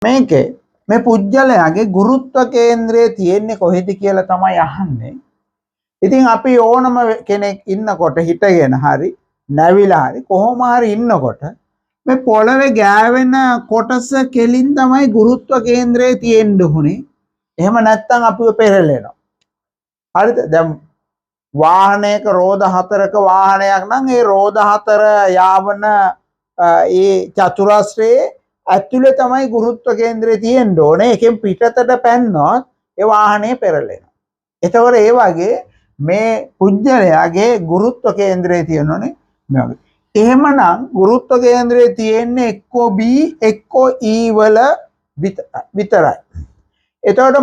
මේකේ මේ පුජ්‍යලයාගේ ගුරුත්ව කේන්ද්‍රය තියෙන්නේ කොහෙද කියලා තමයි අහන්නේ. ඉතින් අපි ඕනම කෙනෙක් ඉන්නකොට හිටගෙන හරි නැවිලා හරි කොහොම හරි ඉන්නකොට මේ පොළවේ ගෑවෙන කොටස කෙලින් තමයි ගුරුත්ව කේන්ද්‍රය තියෙන්න උනේ. එහෙම නැත්නම් අපිව පෙරලෙනවා. හරිද? දැන් වාහනයක රෝද හතරක වාහනයක් නම් ඒ රෝද හතර යාවන ඒ චතුරස්‍රයේ ඇතුලේ තමයි ගුරුත්ව කේන්ද්‍රය තියෙන්න ඕනේ. එකෙන් පිටතට පැන්නොත් ඒ වාහනේ පෙරලෙනවා. එතකොට ඒ වගේ මේ පුජ්‍යලයාගේ ගුරුත්ව කේන්ද්‍රය තියෙනෝනේ මේ වගේ. එහෙමනම් ගුරුත්ව කේන්ද්‍රය තියෙන්නේ එක්කෝ B එක්කෝ E වල විතරයි. එතකොට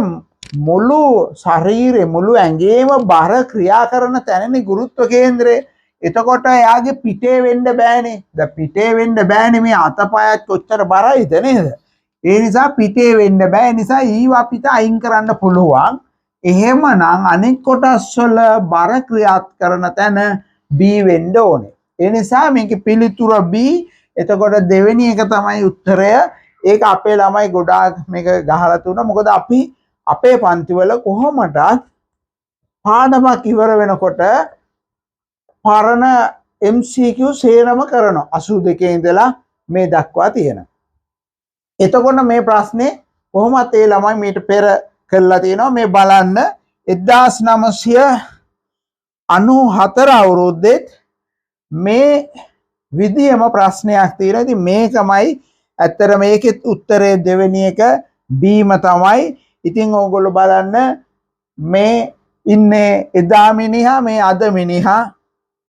මුළු ශරීරේ මුළු ඇඟේම බර ක්‍රියා කරන තැනනේ ගුරුත්ව කේන්ද්‍රය. එතකොට එයාගේ පිටේ වෙන්න බෑනේ. දැන් පිටේ වෙන්න බෑනේ මේ අතපයත් කොච්චර බරයිද නේද? ඒ නිසා පිටේ වෙන්න බෑ. ඒ නිසා ඊව අපිට අයින් කරන්න පුළුවන්. එහෙමනම් අනෙක් කොටස් වල බර ක්‍රියාත් කරන තැන B වෙන්න ඕනේ. ඒ නිසා මේකේ පිළිතුර B. එතකොට දෙවෙනි එක තමයි උත්තරය. ඒක අපේ ළමයි ගොඩාක් මේක ගහලා තුන. මොකද අපි අපේ පන්තිවල කොහොමදත් පාඩමක් ඉවර වෙනකොට පරණ MCQ සේරම කරනවා 82 ඉඳලා මේ දක්වා තියෙනවා. එතකොට මේ ප්‍රශ්නේ කොහොමත් ඒ ළමයි මීට පෙර කරලා තියෙනවා. මේ බලන්න 1994 අවුරුද්දේ මේ විදියම ප්‍රශ්නයක් තියෙනවා. ඉතින් මේකමයි ඇත්තට මේකෙත් උත්තරේ දෙවෙනි එක බීම තමයි. ඉතින් ඕගොල්ලෝ බලන්න මේ ඉන්නේ එදා මිනිහා මේ අද මිනිහා